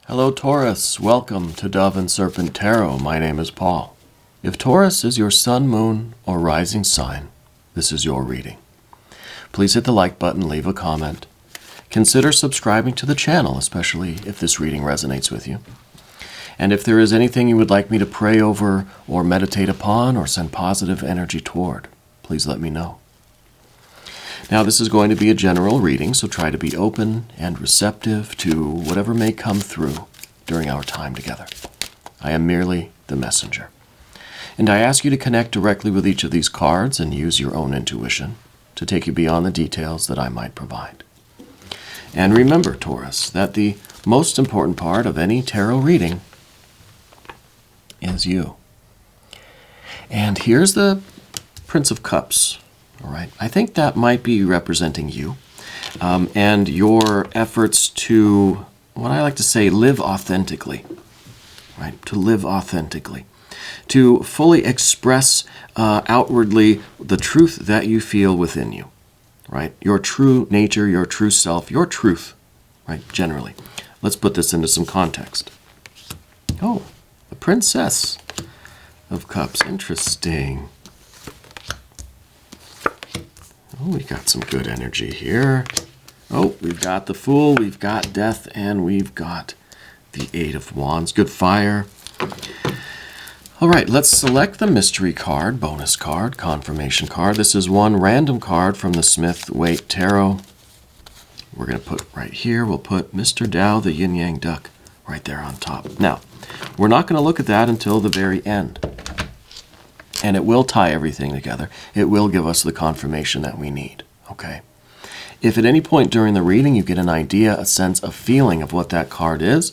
Hello Taurus, welcome to Dove and Serpent Tarot. My name is Paul. If Taurus is your sun, moon, or rising sign, this is your reading. Please hit the like button, leave a comment. Consider subscribing to the channel, especially if this reading resonates with you. And if there is anything you would like me to pray over or meditate upon or send positive energy toward, please let me know. Now, this is going to be a general reading, so try to be open and receptive to whatever may come through during our time together. I am merely the messenger. And I ask you to connect directly with each of these cards and use your own intuition to take you beyond the details that I might provide. And remember, Taurus, that the most important part of any tarot reading is you. And here's the Prince of Cups. All right, I think that might be representing you and your efforts to, what I like to say, live authentically, right? To live authentically, to fully express outwardly the truth that you feel within you, right? Your true nature, your true self, your truth, right? Generally. Let's put this into some context. Oh, the Princess of Cups. Interesting. Oh, we got some good energy here. Oh, we've got the Fool, we've got Death, and we've got the Eight of Wands. Good fire. All right, let's select the mystery card, bonus card, confirmation card. This is one random card from the Smith-Waite Tarot. We're going to put right here, we'll put Mr. Tao, the yin-yang duck, right there on top. Now, we're not going to look at that until the very end. And it will tie everything together. It will give us the confirmation that we need, okay? If at any point during the reading you get an idea, a sense, a feeling of what that card is,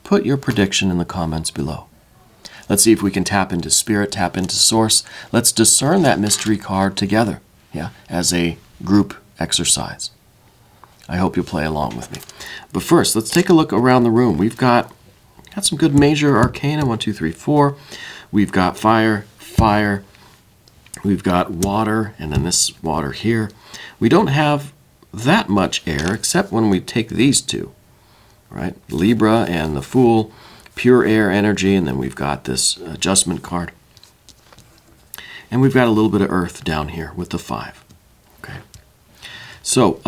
put your prediction in the comments below. Let's see if we can tap into spirit, tap into source. Let's discern that mystery card together, yeah, as a group exercise. I hope you'll play along with me. But first, let's take a look around the room. We've got some good major arcana, 1, 2, 3, 4. We've got fire, we've got water, and then this water here. We don't have that much air except when we take these two, right? Libra and the Fool, pure air energy, and then we've got this adjustment card. And we've got a little bit of earth down here with the 5, okay? So,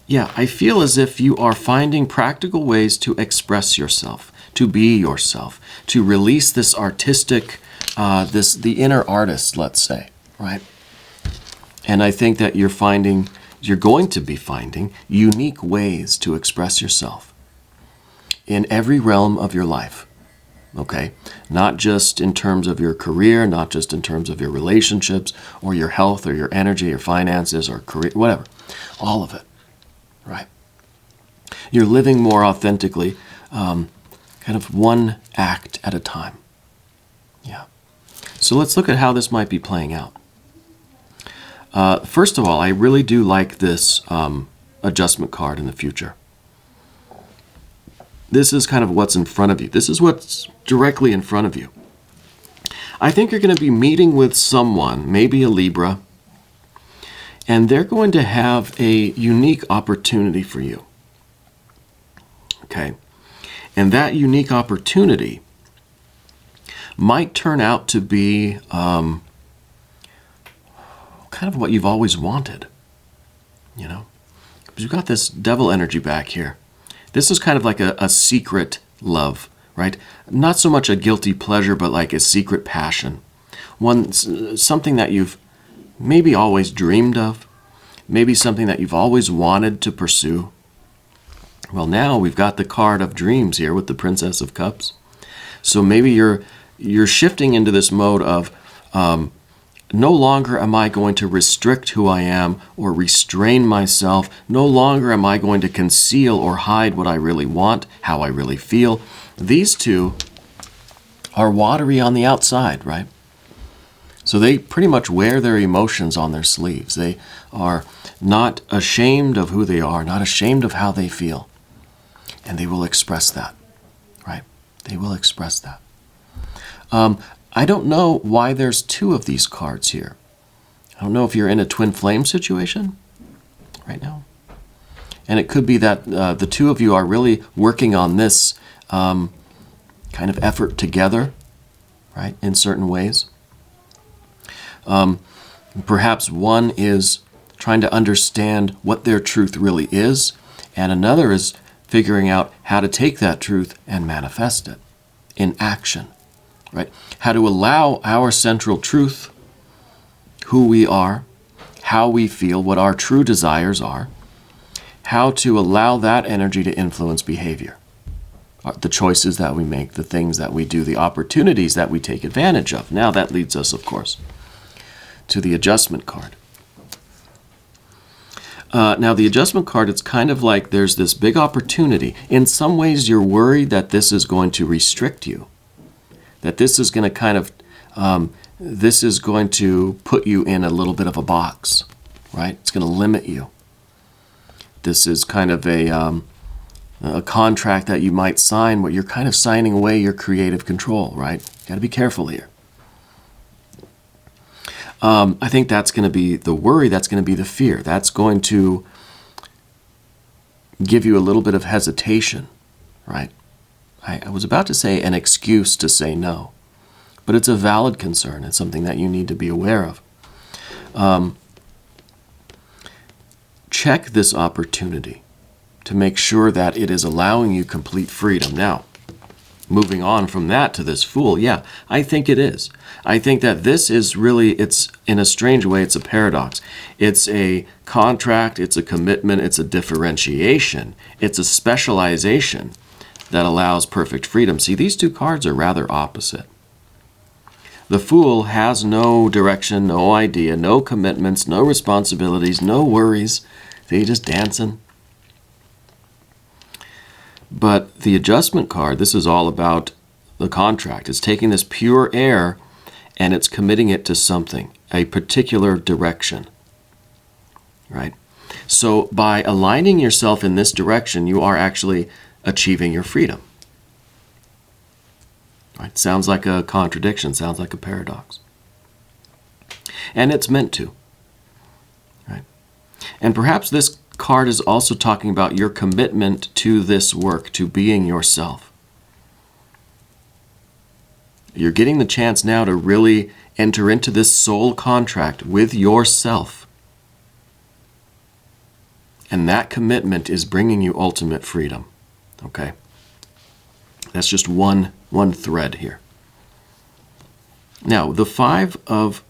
yeah, I feel as if you are finding practical ways to express yourself, to be yourself, to release this artistic, the inner artist, let's say, right? And I think that you're going to be finding unique ways to express yourself in every realm of your life, okay? Not just in terms of your career, not just in terms of your relationships or your health or your energy or finances or career, whatever, all of it, right? You're living more authentically, kind of one act at a time. Yeah. So let's look at how this might be playing out. First of all, I really do like this adjustment card in the future. This is kind of what's in front of you. This is what's directly in front of you. I think you're going to be meeting with someone, maybe a Libra, and they're going to have a unique opportunity for you. Okay? And that unique opportunity might turn out to be kind of what you've always wanted, you know? Because you've got this devil energy back here. This is kind of like a secret love, right? Not so much a guilty pleasure, but like a secret passion. Something that you've maybe always dreamed of, maybe something that you've always wanted to pursue. Well, now we've got the card of dreams here with the Princess of Cups. So maybe you're shifting into this mode of no longer am I going to restrict who I am or restrain myself. No longer am I going to conceal or hide what I really want, how I really feel. These two are watery on the outside, right? So they pretty much wear their emotions on their sleeves. They are not ashamed of who they are, not ashamed of how they feel. And they will express that, right? They will express that. I don't know why there's two of these cards here. I don't know if you're in a twin flame situation right now. And it could be that the two of you are really working on this kind of effort together, right, in certain ways. Perhaps one is trying to understand what their truth really is, and another is figuring out how to take that truth and manifest it in action, right? How to allow our central truth, who we are, how we feel, what our true desires are, how to allow that energy to influence behavior, the choices that we make, the things that we do, the opportunities that we take advantage of. Now that leads us, of course, to the adjustment card. Now the adjustment card, it's kind of like there's this big opportunity. In some ways you're worried that this is going to restrict you, that this is going to kind of, this is going to put you in a little bit of a box, right? It's going to limit you. This is kind of a contract that you might sign where you're kind of signing away your creative control, right? Got to be careful here. I think that's going to be the worry, that's going to be the fear. That's going to give you a little bit of hesitation, right? I was about to say an excuse to say no, but it's a valid concern. It's something that you need to be aware of. Check this opportunity to make sure that it is allowing you complete freedom. Now, moving on from that to this Fool, yeah, I think it is. I think that this is really, it's in a strange way, it's a paradox. It's a contract, it's a commitment, it's a differentiation, it's a specialization that allows perfect freedom. See, these two cards are rather opposite. The Fool has no direction, no idea, no commitments, no responsibilities, no worries. He's just dancing. But the adjustment card, this is all about the contract. It's taking this pure air and it's committing it to something, a particular direction, right? So by aligning yourself in this direction, you are actually achieving your freedom. Right? Sounds like a contradiction, sounds like a paradox. And it's meant to, right? And perhaps this card is also talking about your commitment to this work, to being yourself. You're getting the chance now to really enter into this soul contract with yourself. And that commitment is bringing you ultimate freedom. Okay? That's just one thread here. Now, the Five of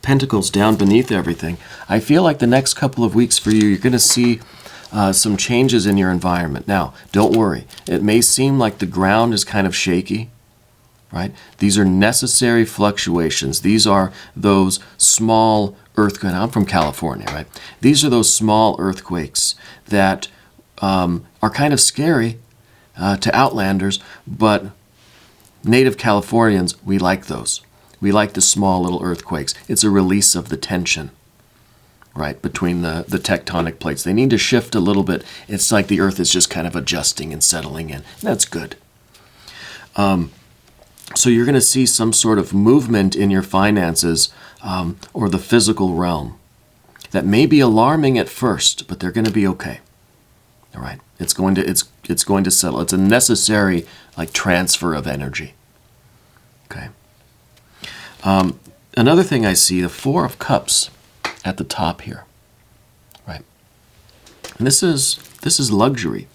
Pentacles down beneath everything, I feel like the next couple of weeks for you, you're going to see some changes in your environment. Now, don't worry. It may seem like the ground is kind of shaky, right? These are necessary fluctuations. These are those small earthquakes. I'm from California, right? These are those small earthquakes that are kind of scary to outlanders, but native Californians, we like those. We like the small little earthquakes. It's a release of the tension, right, between the tectonic plates. They need to shift a little bit. It's like the earth is just kind of adjusting and settling in. That's good. So you're going to see some sort of movement in your finances or the physical realm that may be alarming at first, but they're going to be okay. All right? It's going to settle. It's a necessary like transfer of energy. Okay. Another thing I see, the Four of Cups at the top here, right? And this is luxury.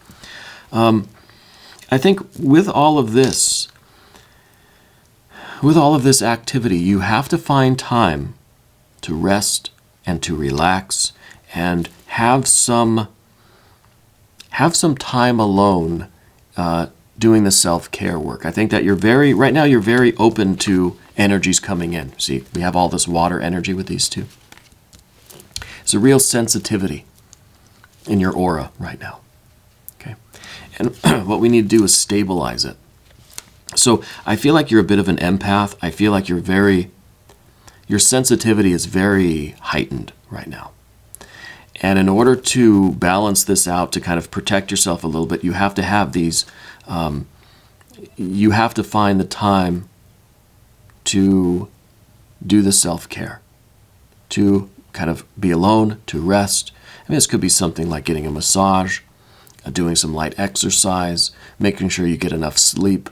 I think with all of this activity, you have to find time to rest and to relax and have some time alone doing the self-care work. I think that right now you're very open to energies coming in. See, we have all this water energy with these two. It's a real sensitivity in your aura right now. Okay, and what we need to do is stabilize it. So I feel like you're a bit of an empath. I feel like your sensitivity is very heightened right now. And in order to balance this out, to kind of protect yourself a little bit, you have to have these, you have to find the time to do the self-care, to kind of be alone, to rest, mean, this could be something like getting a massage, doing some light exercise, making sure you get enough sleep,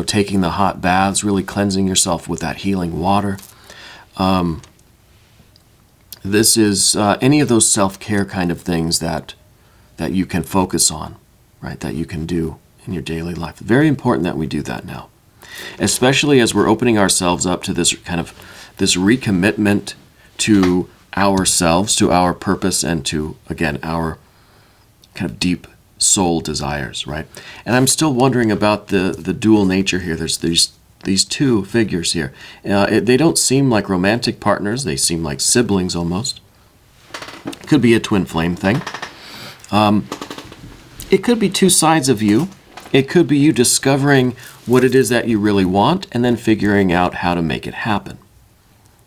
taking the hot baths, really cleansing yourself with that healing water. This is any of those self-care kind of things that you can focus on, right? That you can do in your daily life. Very important that we do that now, especially as we're opening ourselves up to this this recommitment to ourselves, to our purpose, and to, again, our kind of deep soul desires, right? And I'm still wondering about the dual nature here. There's these two figures here. They don't seem like romantic partners. They seem like siblings almost. Could be a twin flame thing. It could be two sides of you. It could be you discovering what it is that you really want and then figuring out how to make it happen,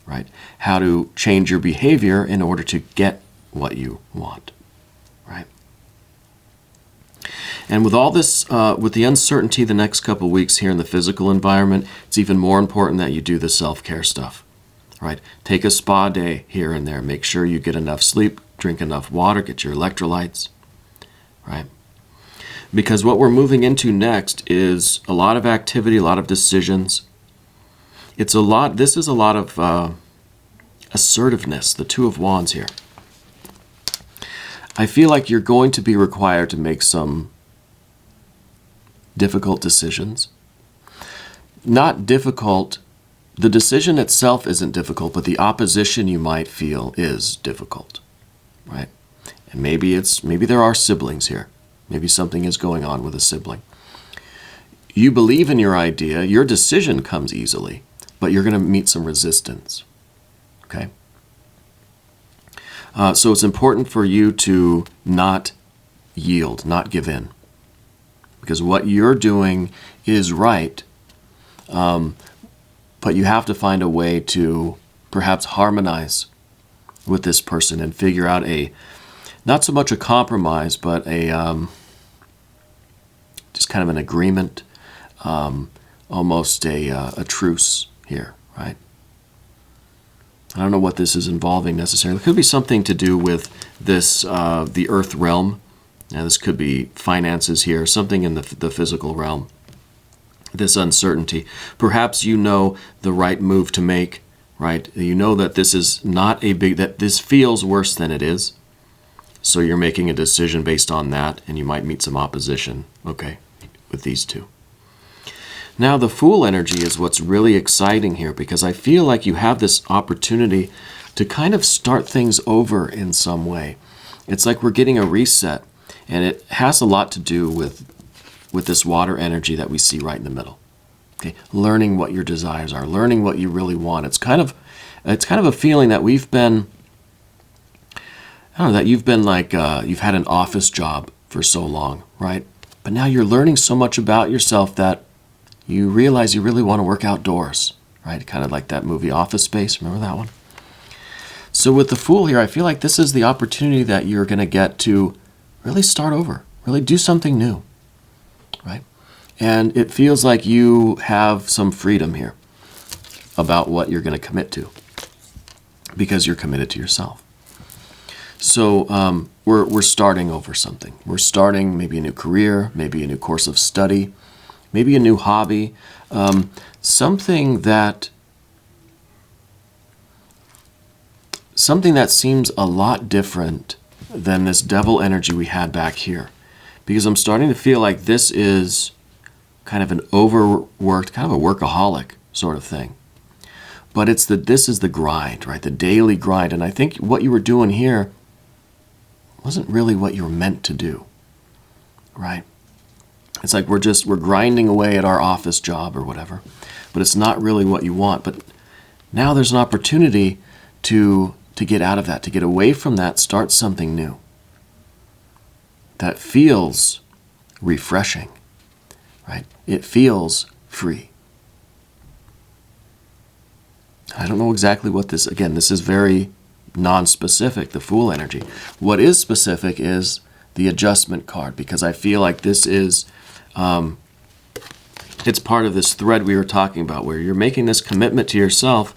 right? How to change your behavior in order to get what you want, right? And with all this, with the uncertainty the next couple of weeks here in the physical environment, it's even more important that you do the self-care stuff, right? Take a spa day here and there. Make sure you get enough sleep, drink enough water, get your electrolytes, right? Because what we're moving into next is a lot of activity, a lot of decisions. This is a lot of assertiveness, the Two of Wands here. I feel like you're going to be required to make some difficult decisions. Not difficult, the decision itself isn't difficult, but the opposition you might feel is difficult, right? And maybe there are siblings here. Maybe something is going on with a sibling. You believe in your idea, your decision comes easily, but you're going to meet some resistance, okay? So it's important for you to not yield, not give in. Because what you're doing is right, but you have to find a way to perhaps harmonize with this person and figure out not so much a compromise, but just kind of an agreement, almost a truce here, right? I don't know what this is involving necessarily. It could be something to do with this, the earth realm. Now, this could be finances here, something in the physical realm. This uncertainty. Perhaps you know the right move to make, right? You know that this is not that this feels worse than it is. So you're making a decision based on that, and you might meet some opposition, okay, with these two. Now, the Fool energy is what's really exciting here, because I feel like you have this opportunity to kind of start things over in some way. It's like we're getting a reset, and it has a lot to do with this water energy that we see right in the middle. Okay, learning what your desires are, learning what you really want. It's kind of a feeling that we've been, I don't know, that you've been like, you've had an office job for so long, right? But now you're learning so much about yourself that you realize you really want to work outdoors, right? Kind of like that movie Office Space. Remember that one? So with the Fool here, I feel like this is the opportunity that you're going to get to really start over, really do something new, right? And it feels like you have some freedom here about what you're going to commit to, because you're committed to yourself. So we're starting over something. We're starting maybe a new career, maybe a new course of study, maybe a new hobby, something that seems a lot different than this devil energy we had back here. Because I'm starting to feel like this is kind of an overworked, kind of a workaholic sort of thing. But this is the grind, right? The daily grind. And I think what you were doing here wasn't really what you were meant to do, right? It's like we're grinding away at our office job or whatever, but it's not really what you want. But now there's an opportunity to get out of that, to get away from that, start something new that feels refreshing, right? It feels free. I don't know exactly what this is very non-specific, the Fool energy. What is specific is the Adjustment card, because I feel like this is, it's part of this thread we were talking about, where you're making this commitment to yourself,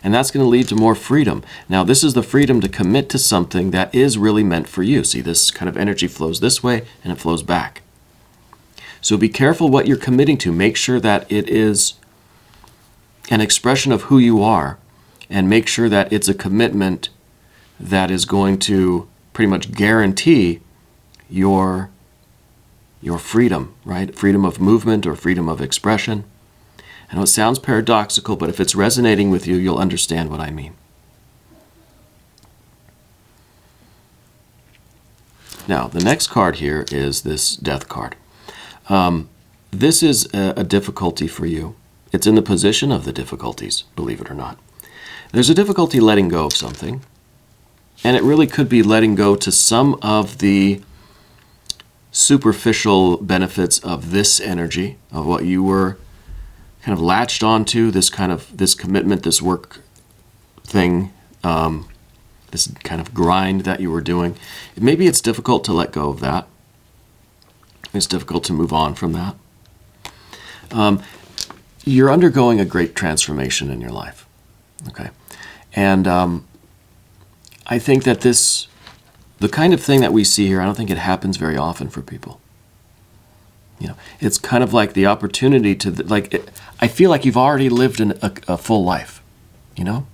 And that's going to lead to more freedom. Now, this is the freedom to commit to something that is really meant for you. See, this kind of energy flows this way and it flows back. So be careful what you're committing to. Make sure that it is an expression of who you are, and make sure that it's a commitment that is going to pretty much guarantee your freedom, right? Freedom of movement or freedom of expression. I know it sounds paradoxical, but if it's resonating with you, you'll understand what I mean. Now, the next card here is this Death card. This is a difficulty for you. It's in the position of the difficulties, believe it or not. There's a difficulty letting go of something, and it really could be letting go to some of the superficial benefits of this energy, of what you were kind of latched onto, this commitment, this work thing, this kind of grind that you were doing. Maybe it's difficult to let go of that. It's difficult to move on from that. You're undergoing a great transformation in your life, okay? And I think that the kind of thing that we see here, I don't think it happens very often for people. You know, it's kind of like the opportunity to, I feel like you've already lived a full life, you know?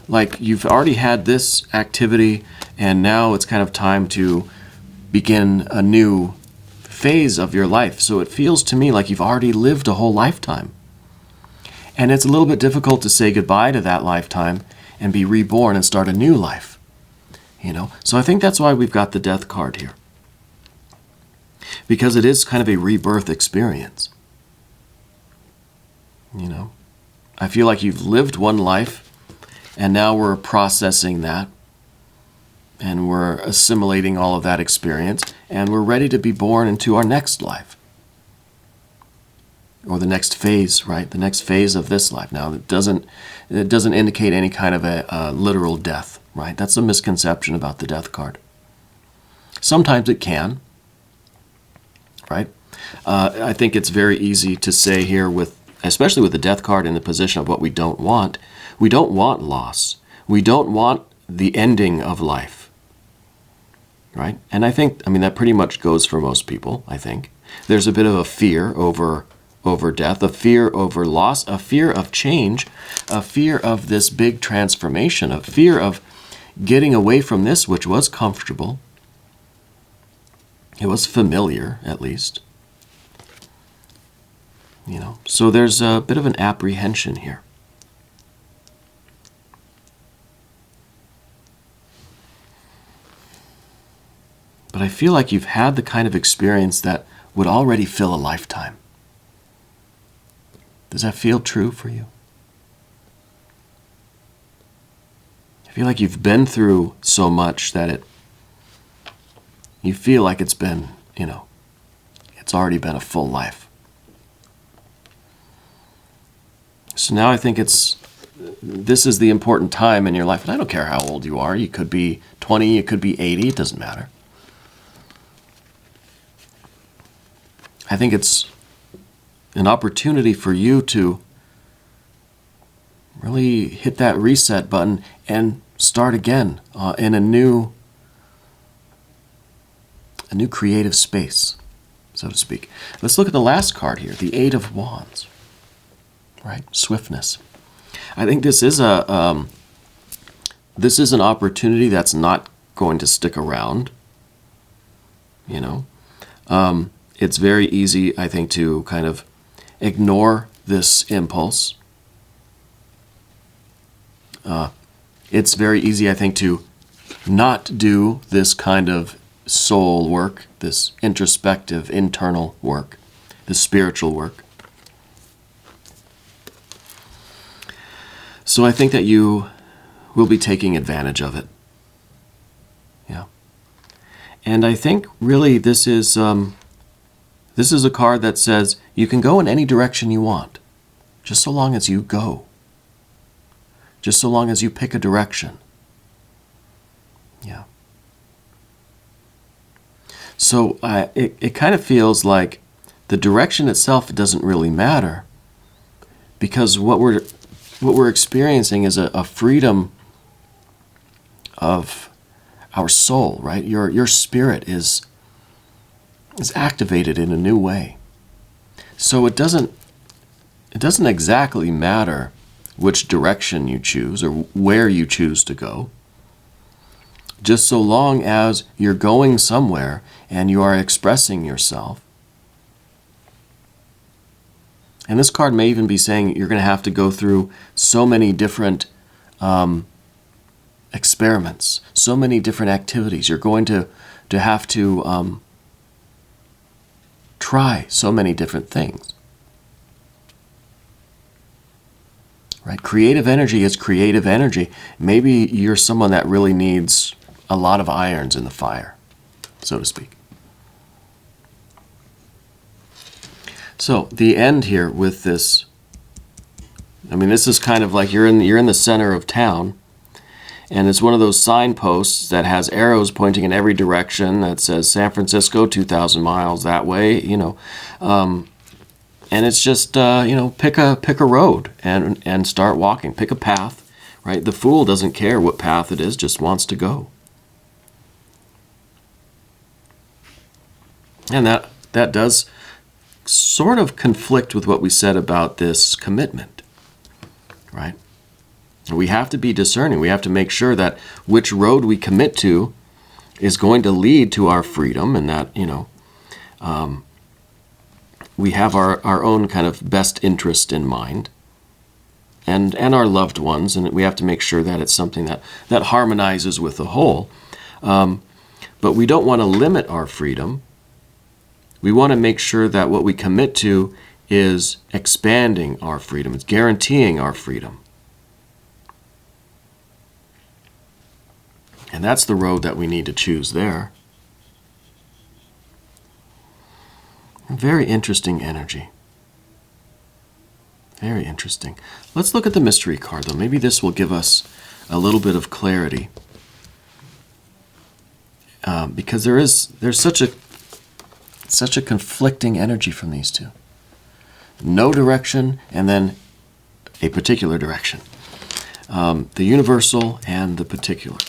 Like you've already had this activity, and now it's kind of time to begin a new phase of your life. So it feels to me like you've already lived a whole lifetime. And it's a little bit difficult to say goodbye to that lifetime and be reborn and start a new life. You know? So I think that's why we've got the Death card here. Because it is kind of a rebirth experience. You know? I feel like you've lived one life, and now we're processing that, and we're assimilating all of that experience, and we're ready to be born into our next life. Or the next phase, right? The next phase of this life. Now, it doesn't indicate any kind of a literal death, right? That's a misconception about the Death card. Sometimes it can, right? I think it's very easy to say here, especially with the Death card in the position of what we don't want. We don't want loss. We don't want the ending of life, right? And I mean, that pretty much goes for most people, I think. There's a bit of a fear over death, a fear over loss, a fear of change, a fear of this big transformation, a fear of getting away from this which was comfortable. It was familiar, at least. You know, so there's a bit of an apprehension here. But I feel like you've had the kind of experience that would already fill a lifetime. Does that feel true for you? I feel like you've been through so much that you feel like it's been, you know, it's already been a full life. So now I think this is the important time in your life. And I don't care how old you are. You could be 20, you could be 80, it doesn't matter. I think it's an opportunity for you to really hit that reset button and start again in a new creative space, so to speak. Let's look at the last card here, the Eight of Wands, right? Swiftness. I think this is an opportunity that's not going to stick around, you know. It's very easy, I think, to kind of ignore this impulse. It's very easy, I think, to not do this kind of soul work, this introspective, internal work, this spiritual work. So I think that you will be taking advantage of it. Yeah. And I think really this is a card that says you can go in any direction you want, just so long as you go. Just so long as you pick a direction. Yeah. So it kind of feels like the direction itself doesn't really matter, because what we're what we're experiencing is a freedom of our soul, right? Your spirit is activated in a new way. So it doesn't exactly matter which direction you choose or where you choose to go, just so long as you're going somewhere and you are expressing yourself. And this card may even be saying you're going to have to go through so many different experiments, so many different activities. You're going to have to try so many different things. Right? Creative energy is creative energy. Maybe you're someone that really needs a lot of irons in the fire, so to speak. So the end here with this, I mean, this is kind of like you're in the center of town, and it's one of those signposts that has arrows pointing in every direction that says San Francisco, 2,000 miles that way, and it's just, pick a road and start walking. Pick a path, right? The fool doesn't care what path it is, just wants to go. And that does sort of conflict with what we said about this commitment, right? We have to be discerning. We have to make sure that which road we commit to is going to lead to our freedom, and that, we have our own kind of best interest in mind, and our loved ones, and we have to make sure that it's something that harmonizes with the whole. But we don't want to limit our freedom. We want to make sure that what we commit to is expanding our freedom. It's guaranteeing our freedom. And that's the road that we need to choose there. Very interesting energy. Very interesting. Let's look at the mystery card, though. Maybe this will give us a little bit of clarity. Because there's such a conflicting energy from these two. No direction, and then a particular direction. The universal and the particular.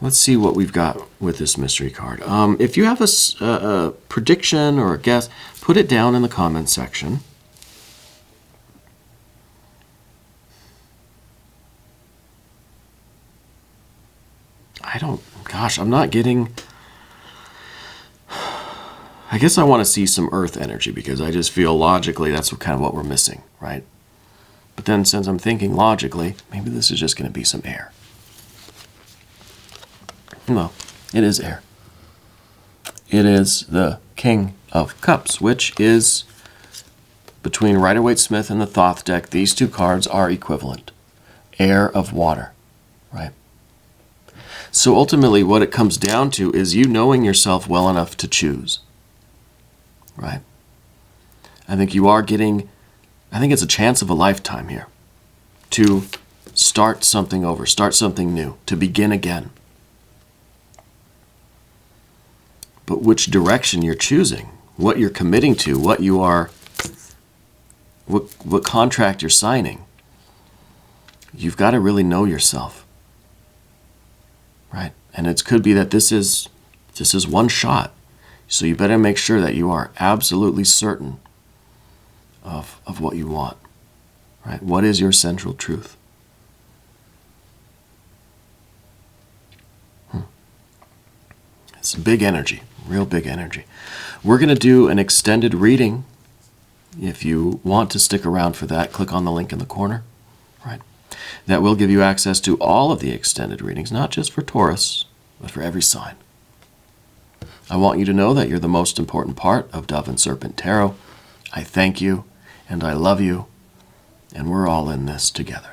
Let's see what we've got with this mystery card. If you have a prediction or a guess, put it down in the comments section. I'm not getting... I guess I want to see some earth energy, because I just feel logically that's kind of what we're missing, right? But then since I'm thinking logically, maybe this is just going to be some air. No, it is air. It is the King of Cups, which is between Rider-Waite-Smith and the Thoth deck. These two cards are equivalent. Air of water, right? So ultimately what it comes down to is you knowing yourself well enough to choose. Right? I think it's a chance of a lifetime here to start something over, start something new, to begin again. But which direction you're choosing, what you're committing to, what contract you're signing, you've got to really know yourself. Right? And it could be that this is one shot. So you better make sure that you are absolutely certain of what you want. Right? What is your central truth? It's big energy, real big energy. We're going to do an extended reading. If you want to stick around for that, click on the link in the corner. Right? That will give you access to all of the extended readings, not just for Taurus, but for every sign. I want you to know that you're the most important part of Dove and Serpent Tarot. I thank you, and I love you, and we're all in this together.